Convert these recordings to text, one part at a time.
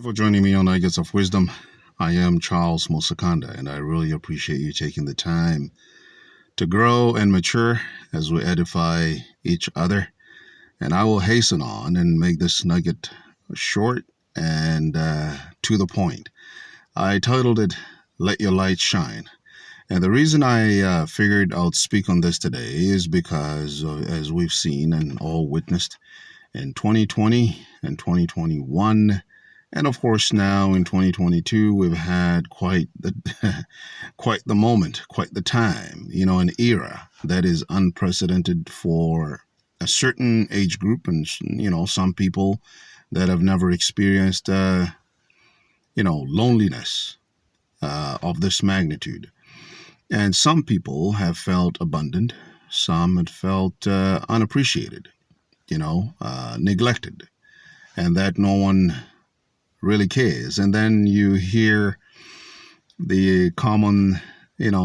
For joining me on Nuggets of Wisdom. I am Charles Mosakanda, and I really appreciate you taking the time to grow and mature as we edify each other. And I will hasten on and make this nugget short and to the point. I titled it, Let Your Light Shine. And the reason I figured I'd speak on this today is because, as we've seen and all witnessed in 2020 and 2021, and of course, now in 2022, we've had quite the quite the moment, quite the time, an era that is unprecedented for a certain age group, and some people that have never experienced, loneliness of this magnitude. And some people have felt abundant, some have felt unappreciated, neglected, and that no one really cares. And then you hear the common,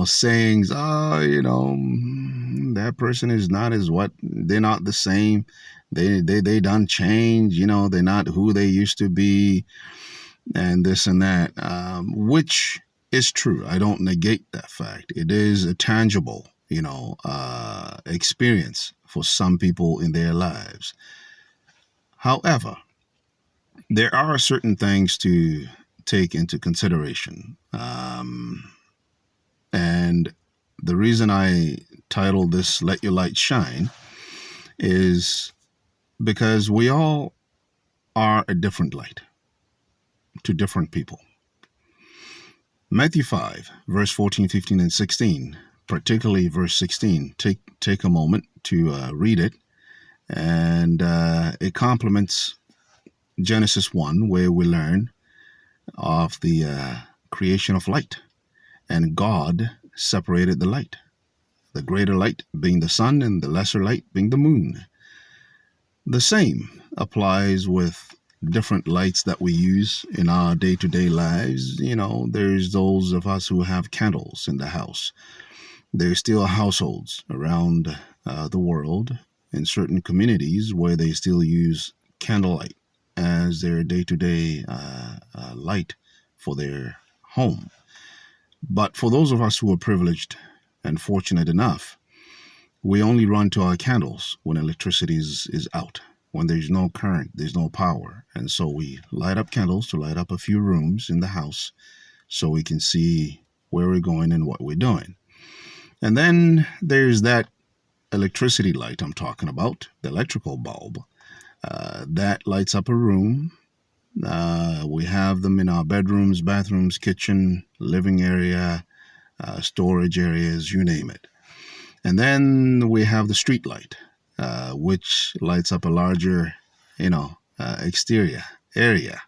sayings, that person is not as what, they're not the same. They done change, they're not who they used to be, and this and that, which is true. I don't negate that fact. It is a tangible, experience for some people in their lives. However, there are certain things to take into consideration. And the reason I titled this Let Your Light Shine is because we all are a different light to different people. Matthew 5, verse 14, 15, and 16, particularly verse 16, take a moment to read it. And it complements Genesis 1, where we learn of the creation of light. And God separated the light, the greater light being the sun and the lesser light being the moon. The same applies with different lights that we use in our day-to-day lives. There's those of us who have candles in the house. There's still households around the world in certain communities where they still use candlelight as their day-to-day light for their home. But for those of us who are privileged and fortunate enough, we only run to our candles when electricity is out, when there's no current, there's no power. And so we light up candles to light up a few rooms in the house so we can see where we're going and what we're doing. And then there's that electricity light I'm talking about, the electrical bulb, that lights up a room. We have them in our bedrooms, bathrooms, kitchen, living area, storage areas, you name it. And then we have the street light, which lights up a larger, exterior area.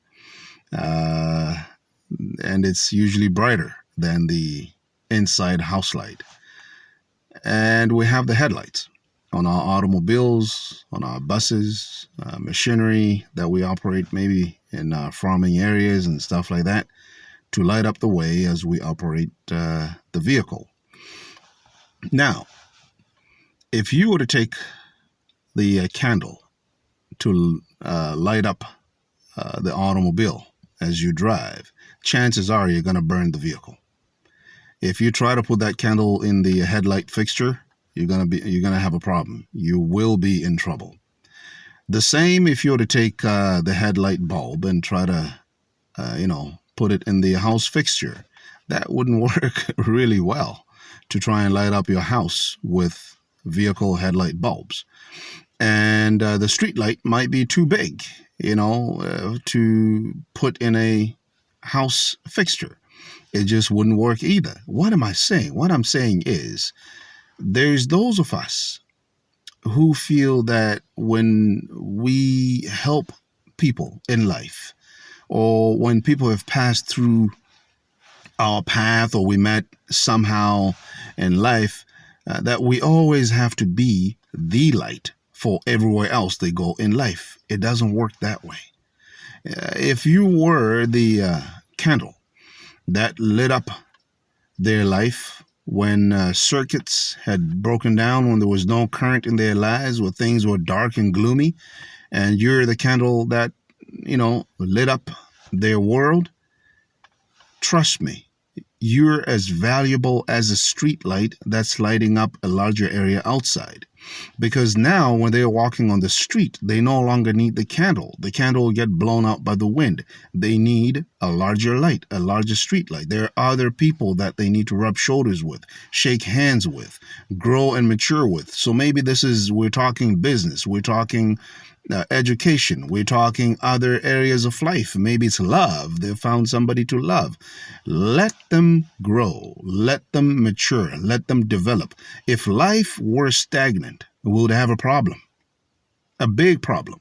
And it's usually brighter than the inside house light. And we have the headlights on our automobiles, on our buses, machinery that we operate maybe in farming areas and stuff like that to light up the way as we operate the vehicle. Now, if you were to take the candle to light up the automobile as you drive, chances are you're going to burn the vehicle. If you try to put that candle in the headlight fixture, you're gonna have a problem. You will be in trouble. The same if you were to take the headlight bulb and try to, put it in the house fixture. That wouldn't work really well to try and light up your house with vehicle headlight bulbs. And the street light might be too big, to put in a house fixture. It just wouldn't work either. What am I saying? What I'm saying is there's those of us who feel that when we help people in life, or when people have passed through our path, or we met somehow in life, that we always have to be the light for everywhere else they go in life. It doesn't work that way. If you were the candle that lit up their life when circuits had broken down, when there was no current in their lives, where things were dark and gloomy, and you're the candle that, lit up their world, trust me, you're as valuable as a street light that's lighting up a larger area outside. Because now when they're walking on the street, they no longer need the candle. The candle will get blown out by the wind. They need a larger light, a larger street light. There are other people that they need to rub shoulders with, shake hands with, grow and mature with. So maybe we're talking business, we're talking education, we're talking other areas of life. Maybe it's love. They found somebody to love. Let them grow, let them mature, let them develop. If life were stagnant, we would have a problem, a big problem.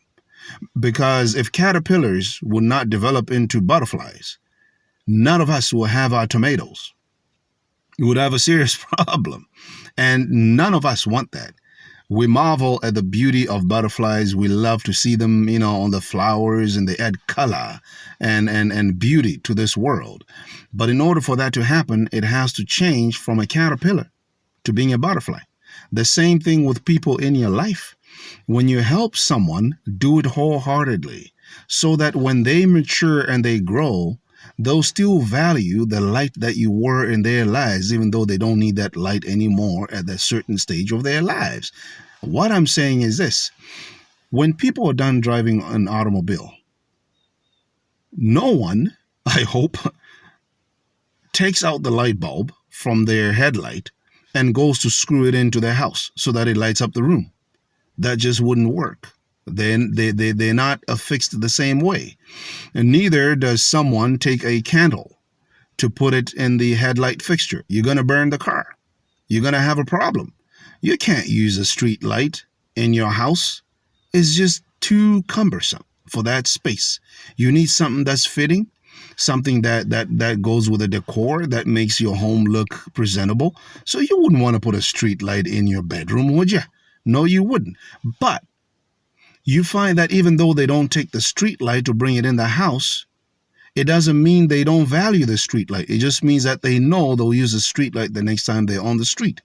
Because if caterpillars would not develop into butterflies, none of us will have our tomatoes. We would have a serious problem. And none of us want that. We marvel at the beauty of butterflies. We love to see them, on the flowers, and they add color and beauty to this world. But in order for that to happen, it has to change from a caterpillar to being a butterfly. The same thing with people in your life. When you help someone, do it wholeheartedly so that when they mature and they grow, they'll still value the light that you were in their lives, even though they don't need that light anymore at that certain stage of their lives. What I'm saying is this: when people are done driving an automobile, no one, I hope, takes out the light bulb from their headlight and goes to screw it into their house so that it lights up the room. That just wouldn't work. Then they're not affixed the same way. And neither does someone take a candle to put it in the headlight fixture. You're going to burn the car. You're going to have a problem. You can't use a street light in your house. It's just too cumbersome for that space. You need something that's fitting, something that goes with the decor, that makes your home look presentable. So you wouldn't want to put a street light in your bedroom, would you? No, you wouldn't. But you find that even though they don't take the street light to bring it in the house, it doesn't mean they don't value the street light. It just means that they know they'll use the street light the next time they're on the street.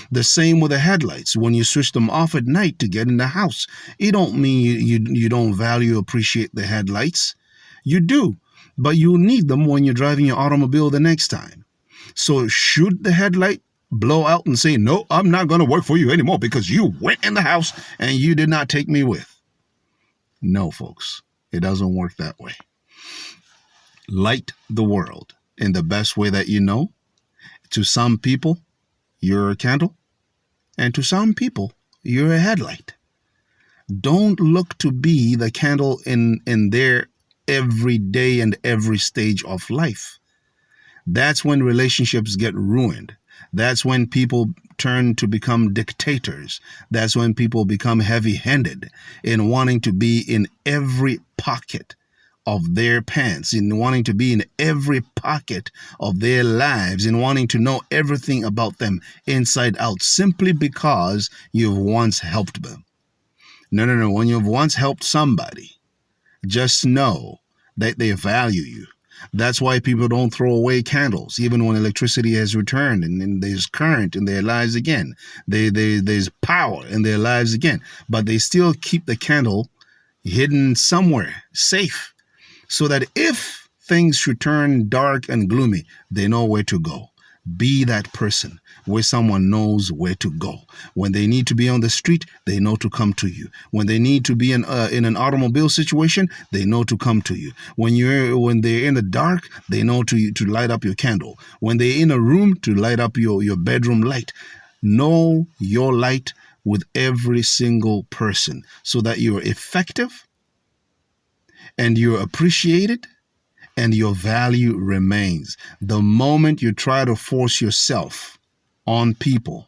The same with the headlights. When you switch them off at night to get in the house, it don't mean you don't appreciate the headlights. You do, but you need them when you're driving your automobile the next time. So should the headlight blow out and say, no, I'm not going to work for you anymore because you went in the house and you did not take me with? No, folks, it doesn't work that way. Light the world in the best way that you know. To some people, you're a candle, and to some people, you're a headlight. Don't look to be the candle in their every day and every stage of life. That's when relationships get ruined. That's when people turn to become dictators. That's when people become heavy-handed in wanting to be in every pocket of their pants, in wanting to be in every pocket of their lives, in wanting to know everything about them inside out, simply because you've once helped them. No. When you've once helped somebody, just know that they value you. That's why people don't throw away candles, even when electricity has returned and there's current in their lives again. There's power in their lives again. But they still keep the candle hidden somewhere, safe, so that if things should turn dark and gloomy, they know where to go. Be that person where someone knows where to go. When they need to be on the street, they know to come to you. When they need to be in an automobile situation, they know to come to you. When they're in the dark, they know to light up your candle. When they're in a room, to light up your bedroom light. Know your light with every single person so that you're effective and you're appreciated and your value remains. The moment you try to force yourself on people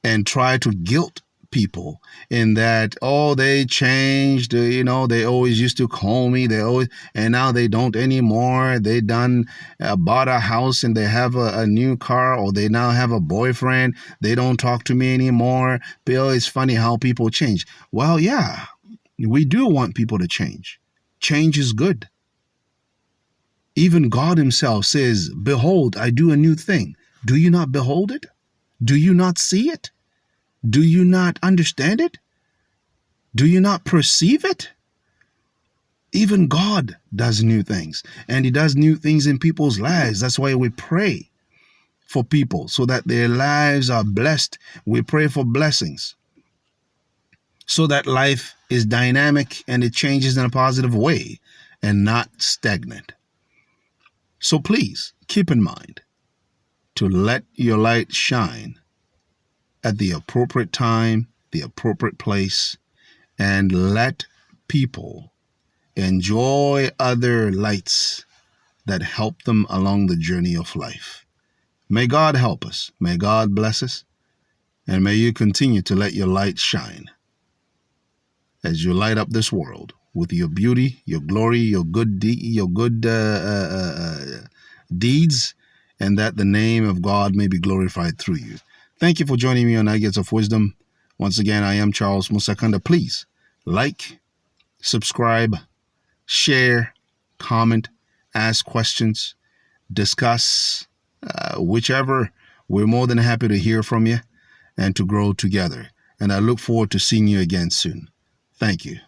and try to guilt people in that, oh, they changed, they always used to call me, and now they don't anymore. They done bought a house and they have a new car, or they now have a boyfriend. They don't talk to me anymore. Bill, it's funny how people change. Well, yeah, we do want people to change. Change is good. Even God himself says, behold, I do a new thing. Do you not behold it? Do you not see it? Do you not understand it? Do you not perceive it? Even God does new things, and he does new things in people's lives. That's why we pray for people so that their lives are blessed. We pray for blessings so that life is dynamic and it changes in a positive way and not stagnant. So please keep in mind to let your light shine at the appropriate time, the appropriate place, and let people enjoy other lights that help them along the journey of life. May God help us. May God bless us. And may you continue to let your light shine as you light up this world with your beauty, your glory, your good deeds, and that the name of God may be glorified through you. Thank you for joining me on Nuggets of Wisdom. Once again, I am Charles Musakanda. Please like, subscribe, share, comment, ask questions, discuss, whichever. We're more than happy to hear from you and to grow together. And I look forward to seeing you again soon. Thank you.